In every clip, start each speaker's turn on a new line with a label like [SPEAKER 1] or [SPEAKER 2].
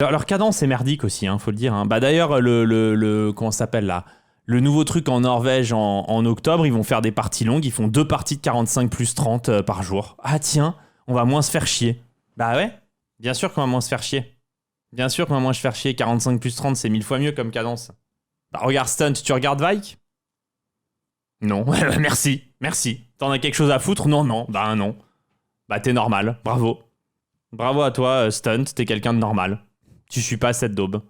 [SPEAKER 1] Leur cadence est merdique aussi, hein, faut le dire. Hein. Bah d'ailleurs, comment ça s'appelle là, le nouveau truc en Norvège en octobre, ils vont faire des parties longues. Ils font 2 parties de 45 plus 30 par jour. Ah tiens, on va moins se faire chier. Bah ouais, bien sûr qu'on va moins se faire chier. Bien sûr qu'on va moins se faire chier. 45 plus 30, c'est 1000 fois mieux comme cadence. Bah regarde Stunt, tu regardes Vike? Non, merci. T'en as quelque chose à foutre? Non, bah non. Bah t'es normal, bravo. Bravo à toi, Stunt, t'es quelqu'un de normal. Tu suis pas cette daube.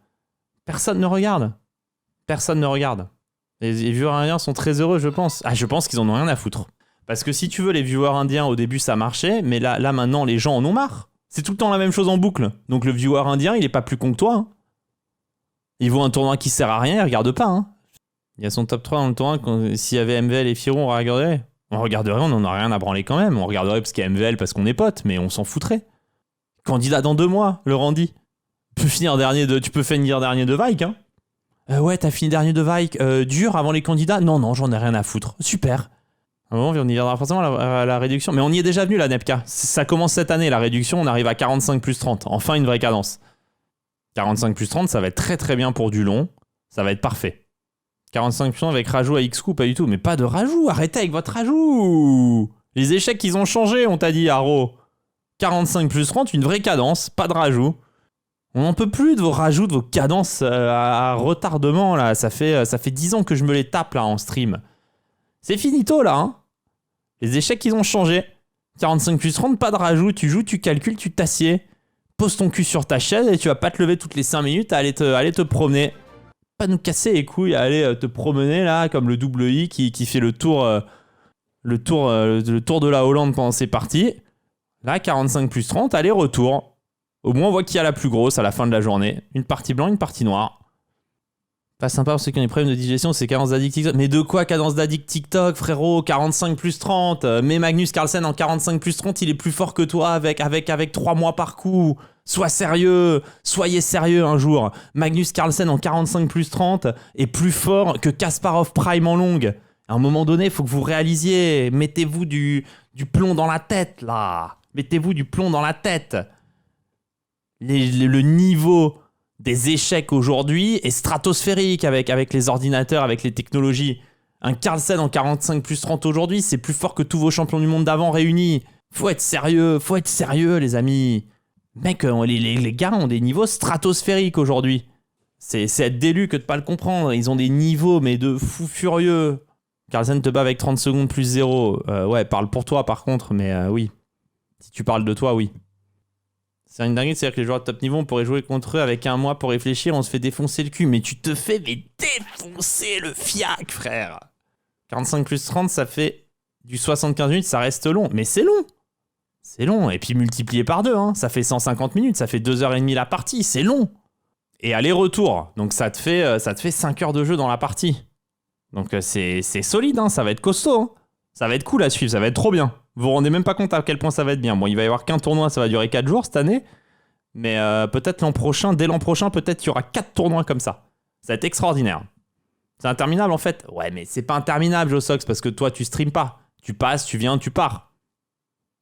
[SPEAKER 1] Personne ne regarde. Personne ne regarde. Les viewers indiens sont très heureux, je pense. Ah, je pense qu'ils en ont rien à foutre. Parce que si tu veux, les viewers indiens, au début, ça marchait, mais là maintenant, les gens en ont marre. C'est tout le temps la même chose en boucle. Donc le viewer indien, il est pas plus con que toi. Hein. Il voit un tournoi qui sert à rien, il regarde pas. Hein. Il y a son top 3 dans le tournoi. S'il y avait MVL et Firo, on regarderait. On regarderait, on en a rien à branler quand même. On regarderait parce qu'il y a MVL parce qu'on est potes, mais on s'en foutrait. Candidat dans 2 mois, le Randy. Tu peux finir dernier de Vike, hein. Ouais, t'as fini dernier de Vike. Dur avant les candidats? Non, j'en ai rien à foutre. Super. Bon, on y viendra forcément à la réduction. Mais on y est déjà venu, la NEPCA. Ça commence cette année, la réduction. On arrive à 45 plus 30. Enfin, une vraie cadence. 45 plus 30, ça va être très très bien pour du long. Ça va être parfait. 45 plus 30 avec rajout à X-Coup, pas du tout. Mais pas de rajout. Arrêtez avec votre rajout. Les échecs, ils ont changé, on t'a dit, Haro. 45 plus 30, une vraie cadence. Pas de rajout. On n'en peut plus de vos rajouts, de vos cadences à retardement, là. Ça fait 10 ans que je me les tape, là, en stream. C'est finito, là, hein. Les échecs, ils ont changé. 45 plus 30, pas de rajout. Tu joues, tu calcules, tu t'assieds. Pose ton cul sur ta chaise et tu vas pas te lever toutes les 5 minutes à aller te promener. Pas nous casser les couilles à aller te promener, là, comme le double I qui fait le tour de la Hollande pendant ses parties. Là, 45 plus 30, aller-retour. Au moins, on voit qui a la plus grosse à la fin de la journée. Une partie blanche, une partie noire. Pas sympa pour ceux qui ont des problèmes de digestion, c'est cadence d'addict TikTok. Mais de quoi cadence d'addict TikTok, frérot? 45 plus 30. Mais Magnus Carlsen en 45 plus 30, il est plus fort que toi avec 3 mois par coup. Sois sérieux. Soyez sérieux un jour. Magnus Carlsen en 45 plus 30 est plus fort que Kasparov Prime en longue. À un moment donné, il faut que vous réalisiez. Mettez-vous du plomb dans la tête, là. Mettez-vous du plomb dans la tête. Le niveau des échecs aujourd'hui est stratosphérique avec les ordinateurs, avec les technologies. Un Carlsen en 45 plus 30 aujourd'hui, c'est plus fort que tous vos champions du monde d'avant réunis. Faut être sérieux, les amis. Mec, les gars ont des niveaux stratosphériques aujourd'hui. C'est être d'élu que de pas le comprendre. Ils ont des niveaux, mais de fous furieux. Carlsen te bat avec 30 secondes plus 0. Ouais, parle pour toi par contre, mais oui. Si tu parles de toi, oui. C'est une dinguerie, c'est-à-dire que les joueurs de top niveau, on pourrait jouer contre eux avec 1 mois pour réfléchir, on se fait défoncer le cul. Mais tu te fais défoncer le fiac, frère. 45 plus 30, ça fait du 75 minutes, ça reste long. Mais c'est long. C'est long. Et puis multiplié par 2, hein, ça fait 150 minutes, ça fait 2h30 la partie, c'est long. Et aller-retour, donc ça te fait 5 heures de jeu dans la partie. Donc c'est solide, hein, ça va être costaud. Hein. Ça va être cool à suivre, ça va être trop bien. Vous vous rendez même pas compte à quel point ça va être bien. Bon, il va y avoir qu'un tournoi, ça va durer 4 jours cette année. Mais peut-être dès l'an prochain, peut-être qu'il y aura 4 tournois comme ça. Ça va être extraordinaire. C'est interminable en fait. Ouais, mais c'est pas interminable, Josox, parce que toi, tu streams pas. Tu passes, tu viens, tu pars.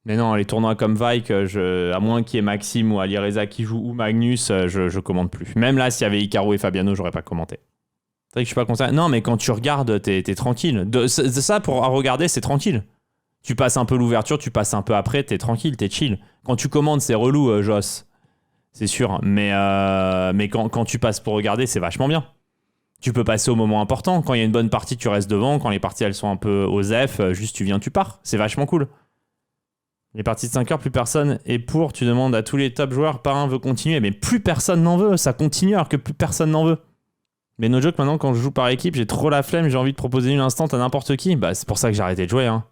[SPEAKER 1] Mais non, les tournois comme Vike, à moins qu'il y ait Maxime ou Alireza qui joue ou Magnus, je commande plus. Même là, s'il y avait Hikaru et Fabiano, j'aurais pas commenté. C'est vrai que je suis pas concerné. Non, mais quand tu regardes, t'es tranquille. Ça, pour regarder, c'est tranquille. Tu passes un peu l'ouverture, tu passes un peu après, t'es tranquille, t'es chill. Quand tu commandes, c'est relou, Joss. C'est sûr. Mais quand tu passes pour regarder, c'est vachement bien. Tu peux passer au moment important. Quand il y a une bonne partie, tu restes devant. Quand les parties, elles sont un peu aux F, juste tu viens, tu pars. C'est vachement cool. Les parties de 5 heures, plus personne est pour. Tu demandes à tous les top joueurs, par un veut continuer. Mais plus personne n'en veut. Ça continue alors que plus personne n'en veut. Mais no joke, maintenant, quand je joue par équipe, j'ai trop la flemme. J'ai envie de proposer une instant à n'importe qui. Bah, c'est pour ça que j'ai arrêté de jouer, hein.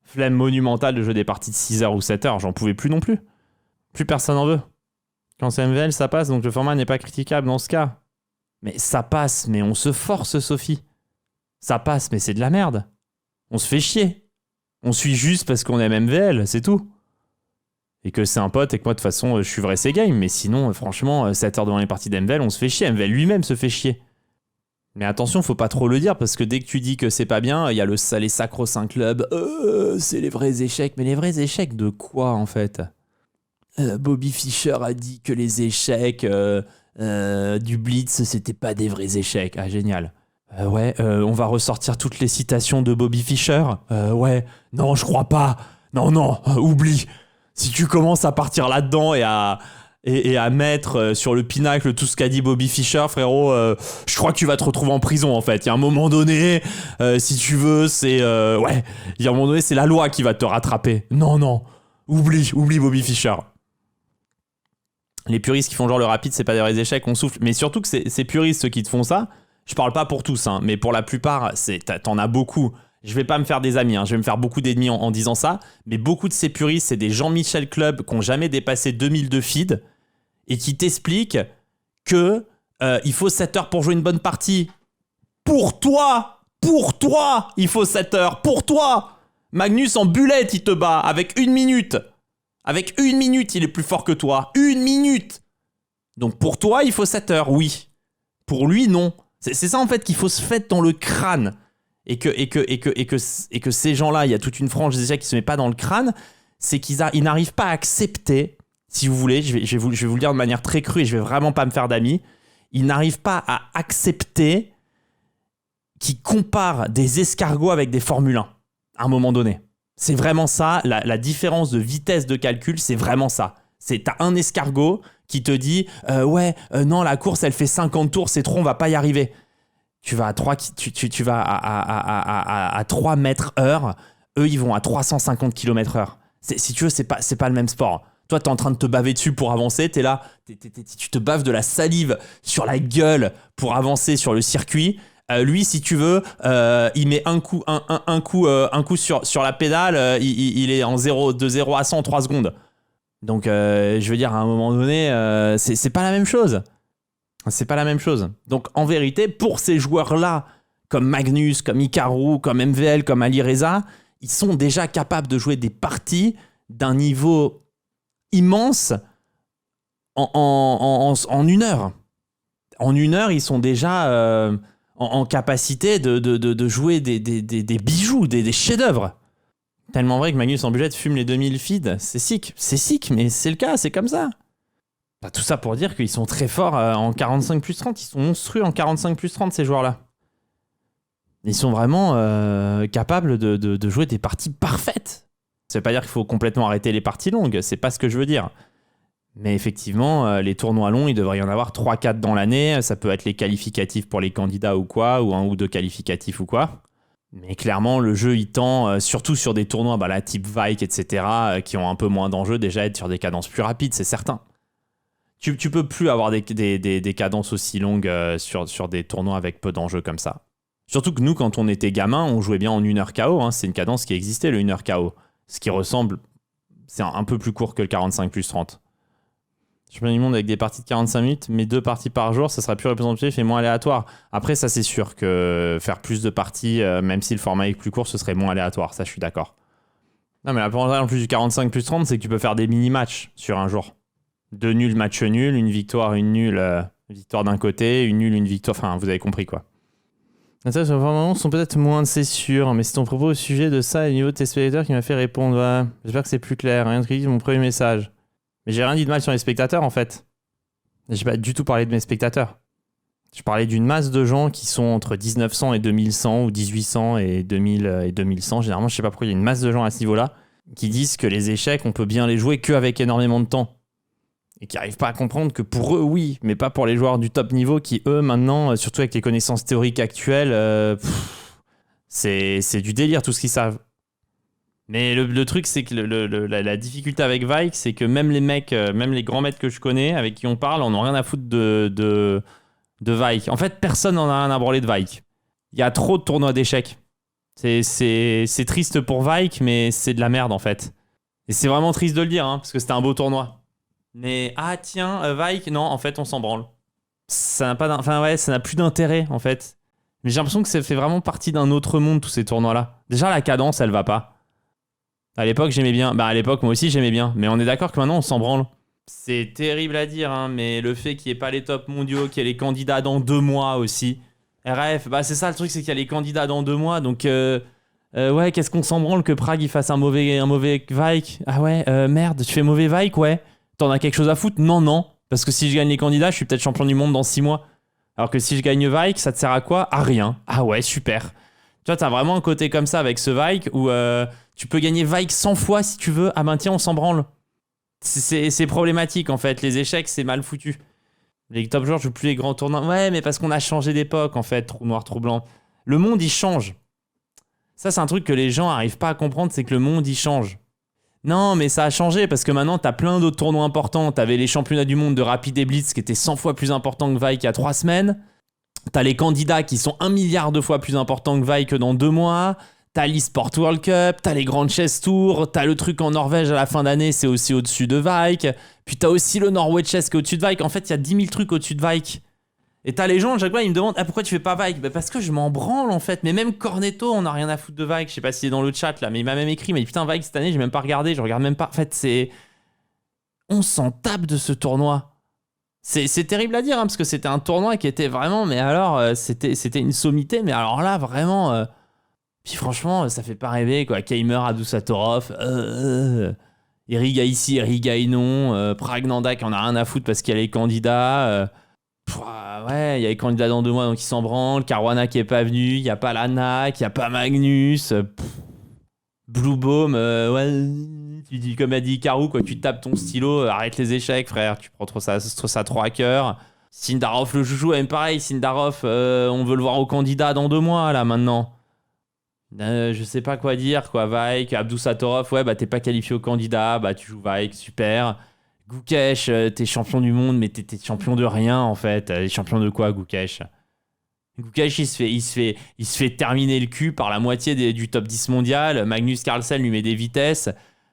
[SPEAKER 1] Flemme monumentale de jouer des parties de 6 heures ou 7 heures. J'en pouvais plus non plus. Plus personne en veut. Quand c'est MVL, ça passe, donc le format n'est pas critiquable dans ce cas. Mais ça passe, mais on se force, Sophie. Ça passe, mais c'est de la merde. On se fait chier. On suit juste parce qu'on aime MVL, c'est tout. Et que c'est un pote et que moi, de toute façon, je suivrai ses games. Mais sinon, franchement, 7 heures devant les parties d'MVL, on se fait chier. MVL lui-même se fait chier. Mais attention, faut pas trop le dire, parce que dès que tu dis que c'est pas bien, il y a les sacro-saints clubs. C'est les vrais échecs. Mais les vrais échecs de quoi, en fait? Bobby Fischer a dit que les échecs, du Blitz, c'était pas des vrais échecs. Ah, génial. On va ressortir toutes les citations de Bobby Fischer. Ouais, non, je crois pas. Non, oublie. Si tu commences à partir là-dedans et à mettre sur le pinacle tout ce qu'a dit Bobby Fischer, frérot, je crois que tu vas te retrouver en prison, en fait. Il y a un moment donné, si tu veux, il y a un moment donné, c'est la loi qui va te rattraper. Non, oublie Bobby Fischer. Les puristes qui font genre le rapide, c'est pas des vrais échecs, on souffle. Mais surtout que ces puristes qui te font ça, je parle pas pour tous, hein, mais pour la plupart, t'en as beaucoup. Je vais pas me faire des amis, hein, je vais me faire beaucoup d'ennemis en disant ça, mais beaucoup de ces puristes, c'est des Jean-Michel Club qui ont jamais dépassé 2000 de feed et qui t'expliquent que il faut 7 heures pour jouer une bonne partie. Pour toi, il faut 7 heures. Pour toi, Magnus en bullette, il te bat avec 1 minute. Avec 1 minute, il est plus fort que toi. 1 minute. Donc pour toi, il faut 7 heures, oui. Pour lui, non. C'est ça en fait qu'il faut se faire dans le crâne. Et que ces gens-là, il y a toute une frange déjà qui se met pas dans le crâne, c'est qu'ils n'arrivent pas à accepter, si vous voulez, je vais vous le dire de manière très crue et je vais vraiment pas me faire d'amis, ils n'arrivent pas à accepter qu'ils comparent des escargots avec des Formule 1 à un moment donné. C'est vraiment ça, la différence de vitesse de calcul, c'est vraiment ça. T'as un escargot qui te dit non, la course elle fait 50 tours, c'est trop, on va pas y arriver. Tu vas à 3 mètres heure, eux ils vont à 350 km heure. Si tu veux, c'est pas le même sport. Toi t'es en train de te baver dessus pour avancer, t'es là, tu te baves de la salive sur la gueule pour avancer sur le circuit. Lui, si tu veux, il met un coup sur la pédale, il est de 0 à 100 en 3 secondes. Donc, je veux dire, à un moment donné, c'est pas la même chose. C'est pas la même chose. Donc, en vérité, pour ces joueurs-là, comme Magnus, comme Hikaru, comme MVL, comme Alireza, ils sont déjà capables de jouer des parties d'un niveau immense en 1 heure. En 1 heure, ils sont déjà en capacité de jouer des bijoux, des chefs-d'œuvre. Tellement vrai que Magnus en budget fume les 2000 feeds. C'est sick, mais c'est le cas, c'est comme ça. Bah, tout ça pour dire qu'ils sont très forts en 45 plus 30. Ils sont monstrueux en 45 plus 30, ces joueurs-là. Ils sont vraiment capables de jouer des parties parfaites. Ça veut pas dire qu'il faut complètement arrêter les parties longues, c'est pas ce que je veux dire. Mais effectivement, les tournois longs, il devrait y en avoir 3-4 dans l'année. Ça peut être les qualificatifs pour les candidats ou quoi, ou 1 ou 2 qualificatifs ou quoi. Mais clairement, le jeu, il tend, surtout sur des tournois type Vike, etc., qui ont un peu moins d'enjeux, déjà être sur des cadences plus rapides, c'est certain. Tu peux plus avoir des cadences aussi longues sur des tournois avec peu d'enjeux comme ça. Surtout que nous, quand on était gamin, on jouait bien en 1 heure KO. Hein, c'est une cadence qui existait, le 1 heure KO. Ce qui ressemble, c'est un peu plus court que le 45 plus 30. Championnat du monde avec des parties de 45 minutes, mais 2 parties par jour, ça sera plus représentatif et moins aléatoire. Après, ça c'est sûr que faire plus de parties, même si le format est plus court, ce serait moins aléatoire. Ça, je suis d'accord. Non, mais l'avantage en plus du 45 plus 30, c'est que tu peux faire des mini-matchs sur un jour. 2 nuls, match nul, une victoire, une nulle, victoire d'un côté, une nulle, une victoire. Enfin, vous avez compris quoi. Ça, sur le format sont peut-être moins, c'est sûr, mais c'est ton propos au sujet de ça et au niveau de tes spectateurs qui m'a fait répondre. Ouais. J'espère que c'est plus clair. Rien de critique, mon premier message. Mais j'ai rien dit de mal sur les spectateurs en fait. J'ai pas du tout parlé de mes spectateurs. Je parlais d'une masse de gens qui sont entre 1900 et 2100 ou 1800 et 2000 et 2100. Généralement, je sais pas pourquoi il y a une masse de gens à ce niveau-là qui disent que les échecs, on peut bien les jouer qu'avec énormément de temps. Et qui n'arrivent pas à comprendre que pour eux, oui, mais pas pour les joueurs du top niveau qui, eux, maintenant, surtout avec les connaissances théoriques actuelles, c'est du délire tout ce qu'ils savent. Mais le truc, c'est que la difficulté avec Vike, c'est que même les mecs, même les grands maîtres que je connais, avec qui on parle, on n'a rien à foutre de Vike. En fait, personne n'en a rien à branler de Vike. Il y a trop de tournois d'échecs. C'est triste pour Vike, mais c'est de la merde, en fait. Et c'est vraiment triste de le dire, hein, parce que c'était un beau tournoi. Mais, tiens, Vike, non, en fait, on s'en branle. Ça n'a plus d'intérêt, en fait. Mais j'ai l'impression que ça fait vraiment partie d'un autre monde, tous ces tournois-là. Déjà, la cadence, elle va pas. À l'époque, j'aimais bien. À l'époque, moi aussi, j'aimais bien. Mais on est d'accord que maintenant, on s'en branle. C'est terrible à dire, hein, mais le fait qu'il n'y ait pas les tops mondiaux, qu'il y ait les candidats dans 2 mois aussi. RF, c'est ça le truc, c'est qu'il y a les candidats dans 2 mois. Donc, qu'est-ce qu'on s'en branle que Prague, il fasse un mauvais Vike. Ah ouais, merde, tu fais mauvais Vike, ouais. T'en as quelque chose à foutre? Non. Parce que si je gagne les candidats, je suis peut-être champion du monde dans 6 mois. Alors que si je gagne Vike, ça te sert à quoi? À rien. Ah ouais, super. Tu vois, t'as vraiment un côté comme ça avec ce Vike où tu peux gagner Vike 100 fois si tu veux. Ah ben tiens, on s'en branle. C'est problématique en fait. Les échecs, c'est mal foutu. Les top joueurs jouent plus les grands tournois. Ouais, mais parce qu'on a changé d'époque en fait. Trou noir, trou blanc. Le monde, il change. Ça, c'est un truc que les gens arrivent pas à comprendre, c'est que le monde, il change. Non, mais ça a changé parce que maintenant, t'as plein d'autres tournois importants. T'avais les championnats du monde de Rapid et Blitz qui étaient 100 fois plus importants que Vike il y a 3 semaines. T'as les candidats qui sont 1 milliard de fois plus importants que Vike dans 2 mois. T'as l'eSport World Cup, t'as les Grand Chess Tour, t'as le truc en Norvège à la fin d'année, c'est aussi au-dessus de Vike. Puis t'as aussi le Norway Chess qui est au-dessus de Vike. En fait, il y a 10 000 trucs au-dessus de Vike. Et t'as les gens, à chaque fois, ils me demandent pourquoi tu fais pas Vike? Parce que je m'en branle en fait. Mais même Cornetto, on a rien à foutre de Vike. Je sais pas s'il est dans le chat là, mais il m'a même écrit. Il m'a dit putain, Vike cette année, j'ai même pas regardé, je regarde même pas. En fait, c'est. On s'en tape de ce tournoi. C'est terrible à dire, parce que c'était un tournoi qui était vraiment. Mais alors, c'était une sommité, mais alors là, vraiment. Puis franchement, ça fait pas rêver quoi. Keimer, Abdusattorov, Eriga ici, Eriga non, Pragnanda qui en a rien à foutre parce qu'il y a les candidats. Ouais, il y a les candidats dans 2 mois donc ils s'en branlent. Caruana qui est pas venu, il y a pas Lanac, il y a pas Magnus. Blue Baume, ouais, tu dis comme a dit Karou quoi, tu tapes ton stylo, arrête les échecs frère, tu prends trop ça trop à cœur. Sindarov le joujou, même pareil, Sindarov, on veut le voir au candidat dans 2 mois là maintenant. Je sais pas quoi dire quoi, Vike, Abdusattorov, ouais bah t'es pas qualifié au candidat, bah tu joues Vike, super. Gukesh, t'es champion du monde mais t'es champion de rien en fait. T'es champion de quoi Gukesh? Gukesh il se fait terminer le cul par la moitié du top 10 mondial. Magnus Carlsen lui met des vitesses.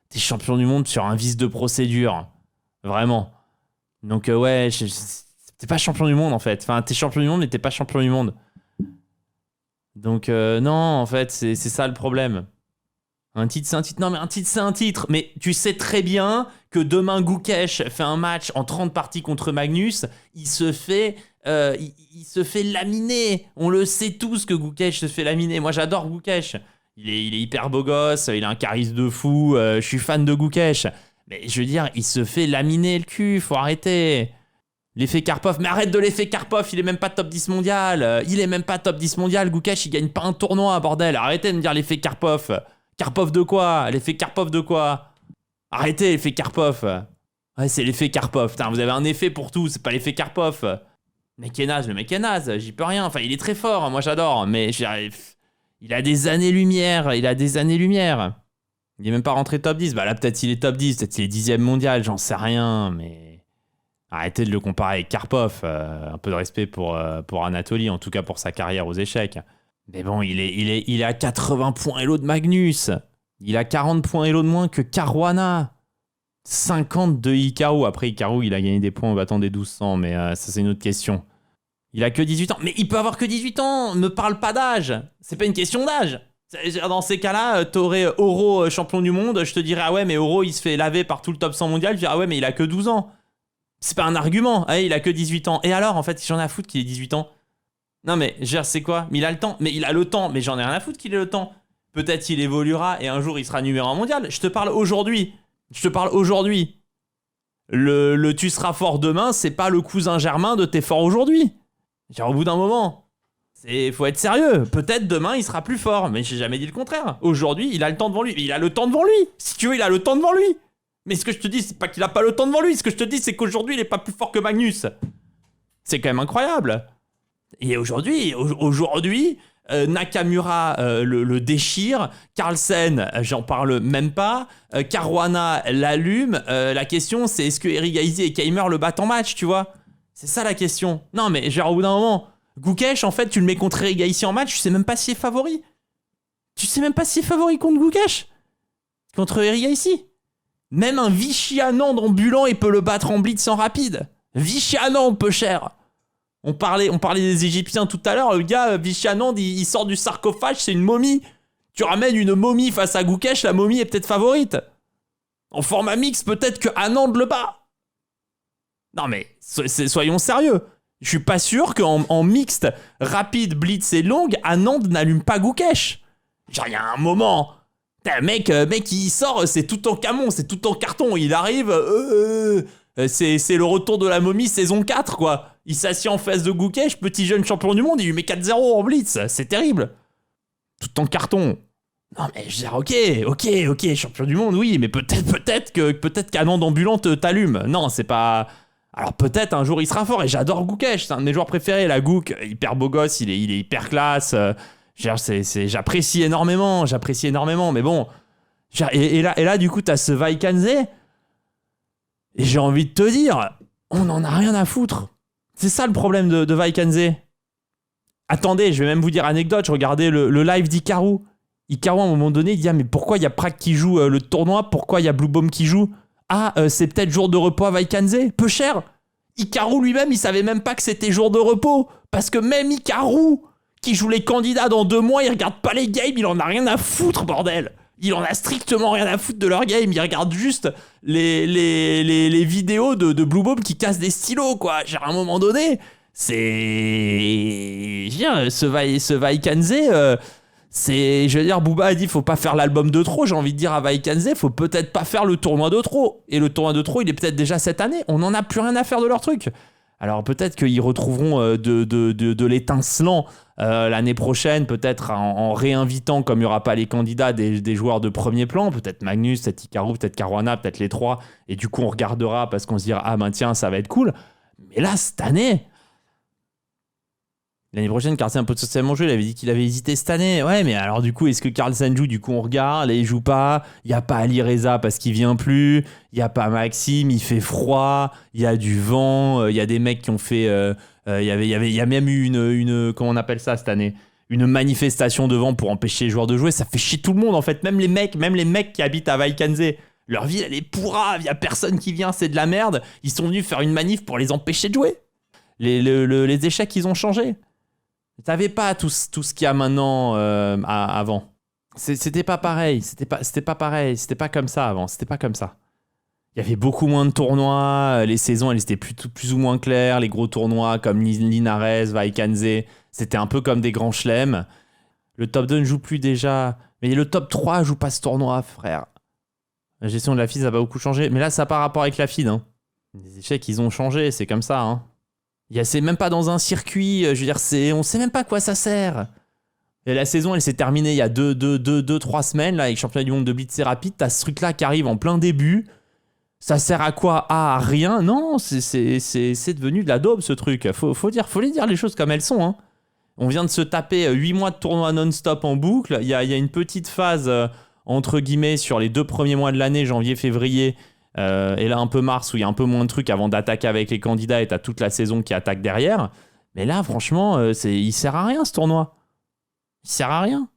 [SPEAKER 1] T'es champion du monde sur un vice de procédure. Vraiment. Donc ouais, t'es pas champion du monde en fait. Enfin t'es champion du monde mais t'es pas champion du monde. Donc non, en fait, c'est ça le problème. Un titre, c'est un titre. Non, mais un titre, c'est un titre. Mais tu sais très bien que demain, Gukesh fait un match en 30 parties contre Magnus. Il se fait laminer. On le sait tous que Gukesh se fait laminer. Moi, j'adore Gukesh. Il est hyper beau gosse. Il a un charisme de fou. Je suis fan de Gukesh. Mais je veux dire, il se fait laminer le cul. Faut arrêter. L'effet Karpov, mais arrête de l'effet Karpov, il est même pas top 10 mondial. Il est même pas top 10 mondial. Gukesh, il gagne pas un tournoi, bordel. Arrêtez de me dire l'effet Karpov. Karpov de quoi? L'effet Karpov de quoi? Arrêtez l'effet Karpov. Ouais, c'est l'effet Karpov. Putain, vous avez un effet pour tout, c'est pas l'effet Karpov. Le mec est naze, j'y peux rien. Enfin, il est très fort, moi j'adore, mais il a des années-lumière. Il est même pas rentré top 10. Bah là, peut-être il est top 10, peut-être il est 10ème mondial, j'en sais rien, mais. Arrêtez de le comparer avec Karpov. Un peu de respect pour Anatoly, en tout cas pour sa carrière aux échecs. Mais bon, il est à 80 points Elo de Magnus. Il a 40 points Elo de moins que Caruana. 50 de Hikaru. Après, Hikaru, il a gagné des points en battant des 1200, mais ça, c'est une autre question. Il a que 18 ans. Mais il peut avoir que 18 ans. Ne parle pas d'âge. C'est pas une question d'âge. Dans ces cas-là, t'aurais Oro champion du monde. Je te dirais, ah ouais, mais Oro, il se fait laver par tout le top 100 mondial. Je dirais, ah ouais, mais il a que 12 ans. C'est pas un argument. Ah, il a que 18 ans. Et alors, en fait, j'en ai à foutre qu'il ait 18 ans. Non, mais, c'est quoi? Mais il a le temps. Mais il a le temps. Mais j'en ai rien à foutre qu'il ait le temps. Peut-être il évoluera et un jour il sera numéro 1 mondial. Je te parle aujourd'hui. Le tu seras fort demain, c'est pas le cousin germain de t'es fort aujourd'hui. Genre, au bout d'un moment. Faut être sérieux. Peut-être demain il sera plus fort. Mais j'ai jamais dit le contraire. Aujourd'hui, il a le temps devant lui. Il a le temps devant lui. Si tu veux, il a le temps devant lui. Mais ce que je te dis, c'est pas qu'il a pas le temps devant lui. Ce que je te dis, c'est qu'aujourd'hui, il est pas plus fort que Magnus. C'est quand même incroyable. Et aujourd'hui, Nakamura le déchire. Carlsen, j'en parle même pas. Caruana l'allume. La question, c'est est-ce que Eric Gaisi et Keimer le battent en match, tu vois? C'est ça la question. Non, mais genre, au bout d'un moment, Gukesh, en fait, tu le mets contre Eric Gaisi en match, tu sais même pas s'il est favori. Tu sais même pas s'il est favori contre Gukesh. Contre Eric Gaisi. Même un Vichy Anand ambulant, il peut le battre en blitz en rapide. Vichy Anand, peu cher. On parlait des Égyptiens tout à l'heure. Le gars, Vichy Anand, il sort du sarcophage, c'est une momie. Tu ramènes une momie face à Gukesh, la momie est peut-être favorite. En format mix, peut-être que Anand le bat. Non mais, soyons sérieux. Je suis pas sûr qu'en mixte, rapide, blitz et longue, Anand n'allume pas Gukesh. Genre, il y a un moment... Mec, il sort, c'est tout en camon, c'est tout en carton. Il arrive, C'est le retour de la momie saison 4, quoi. Il s'assied en face de Gukesh, petit jeune champion du monde, il lui met 4-0 en blitz. C'est terrible. Tout en carton. Non mais je veux dire, ok, champion du monde, oui, mais peut-être qu'un onde ambulante t'allume. Non, c'est pas... Alors peut-être un jour il sera fort, et j'adore Gukesh, c'est un de mes joueurs préférés, la Gouk, hyper beau gosse, il est hyper classe. J'apprécie énormément, mais bon... Et là, du coup, t'as ce Vaikanze, et j'ai envie de te dire, on en a rien à foutre. C'est ça le problème de Vaikanze. Attendez, je vais même vous dire anecdote, je regardais le live d'Hikaru. Hikaru, à un moment donné, il dit « Ah, mais pourquoi il y a Prague qui joue le tournoi? Pourquoi il y a Blue Bomb qui joue? Ah, c'est peut-être jour de repos à Vaikanze? Peu cher !» Hikaru lui-même, il savait même pas que c'était jour de repos. Parce que même Hikaru, qui joue les candidats dans 2 mois, il regarde pas les games, il en a rien à foutre, bordel. Il en a strictement rien à foutre de leur game. Il regarde juste les vidéos de Blue Bomb qui cassent des stylos, quoi. Genre, à un moment donné, c'est... Ce Vaikanze... Je veux dire, Booba a dit faut pas faire l'album de trop. J'ai envie de dire à Vaikanze, faut peut-être pas faire le tournoi de trop. Et le tournoi de trop, il est peut-être déjà cette année. On n'en a plus rien à faire de leur truc. Alors peut-être qu'ils retrouveront de l'étincelant l'année prochaine, peut-être en réinvitant, comme il n'y aura pas les candidats, des joueurs de premier plan, peut-être Magnus, peut-être Hikaru, peut-être Caruana, peut-être les 3, et du coup on regardera parce qu'on se dira, ah ben tiens, ça va être cool. Mais là, cette année... L'année prochaine, Carlsen a un peu de socialement joué, il avait dit qu'il avait hésité cette année. Ouais, mais alors du coup, est-ce que Carlsen joue? Du coup, on regarde, et il joue pas. Il n'y a pas Ali Reza parce qu'il vient plus. Il n'y a pas Maxime, il fait froid. Il y a du vent. Il y a des mecs qui ont fait... Il y a même eu une... Comment on appelle ça cette année? Une manifestation de vent pour empêcher les joueurs de jouer. Ça fait chier tout le monde, en fait. Même les mecs qui habitent à Vaikanze. Leur ville, elle est pourrave. Il n'y a personne qui vient, c'est de la merde. Ils sont venus faire une manif pour les empêcher de jouer. Les échecs, ils ont changé. T'avais pas tout ce qu'il y a maintenant avant. C'était pas pareil. C'était pas pareil. C'était pas comme ça avant. C'était pas comme ça. Il y avait beaucoup moins de tournois. Les saisons, elles étaient plus ou moins claires. Les gros tournois comme Linares, Vaikanze, c'était un peu comme des grands chelems. Le top 2 ne joue plus déjà. Mais le top 3 joue pas ce tournoi, frère. La gestion de la FIDE, ça a pas beaucoup changé. Mais là, ça n'a pas rapport avec la FIDE. Hein. Les échecs, ils ont changé. C'est comme ça. Hein. C'est même pas dans un circuit, je veux dire, on sait même pas à quoi ça sert. Et la saison, elle s'est terminée il y a 2-3 semaines, là, avec le championnat du monde de blitz et rapide. T'as ce truc-là qui arrive en plein début. Ça sert à quoi? À rien. Non, c'est devenu de la daube, ce truc. Faut les dire les choses comme elles sont. Hein. On vient de se taper 8 mois de tournoi non-stop en boucle. Il y a une petite phase, entre guillemets, sur les 2 premiers mois de l'année, janvier, février, et là un peu mars où il y a un peu moins de trucs avant d'attaquer avec les candidats et t'as toute la saison qui attaque derrière. Mais là franchement il sert à rien ce tournoi. Il sert à rien.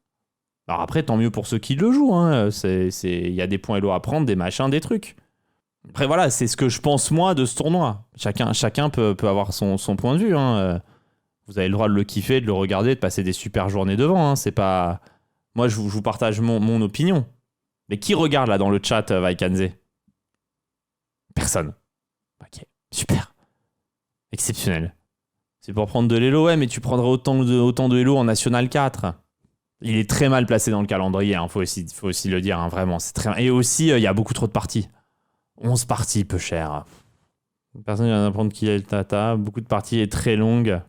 [SPEAKER 1] Alors après tant mieux pour ceux qui le jouent. Hein. Il y a des points Elo à prendre, des machins, des trucs. Après voilà, c'est ce que je pense moi de ce tournoi. Chacun peut avoir son point de vue. Hein. Vous avez le droit de le kiffer, de le regarder, de passer des super journées devant. Hein. C'est pas... Moi je vous partage mon opinion. Mais qui regarde là dans le chat Vaikanze? Personne. Ok, super. Exceptionnel. C'est pour prendre de l'élo, ouais, mais tu prendrais autant de élo en National 4. Il est très mal placé dans le calendrier, hein, faut aussi le dire, hein, vraiment. C'est très... Et aussi, il y a beaucoup trop de parties. 11 parties, peu cher. Personne ne vient d'apprendre qui est le Tata. Beaucoup de parties est très longue.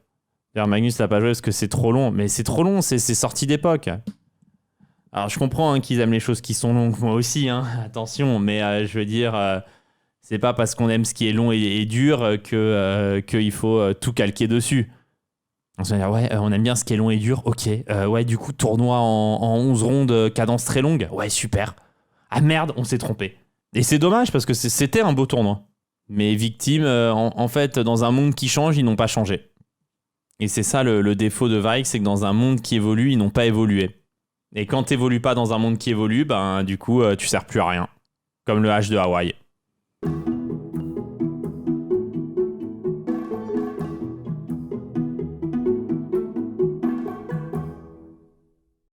[SPEAKER 1] D'ailleurs, Magnus l'a pas joué parce que c'est trop long. Mais c'est trop long, c'est sorti d'époque. Alors, je comprends hein, qu'ils aiment les choses qui sont longues, moi aussi, hein, attention, mais je veux dire... c'est pas parce qu'on aime ce qui est long et dur qu'il faut tout calquer dessus. On se dit, ouais, on aime bien ce qui est long et dur, ok. Ouais, du coup, tournoi en 11 rondes, cadence très longue. Ouais, super. Ah merde, on s'est trompé. Et c'est dommage parce que c'était un beau tournoi. Mais victime, en fait, dans un monde qui change, ils n'ont pas changé. Et c'est ça le défaut de Vike, c'est que dans un monde qui évolue, ils n'ont pas évolué. Et quand t'évolues pas dans un monde qui évolue, ben du coup, tu sers plus à rien. Comme le H de Hawaï.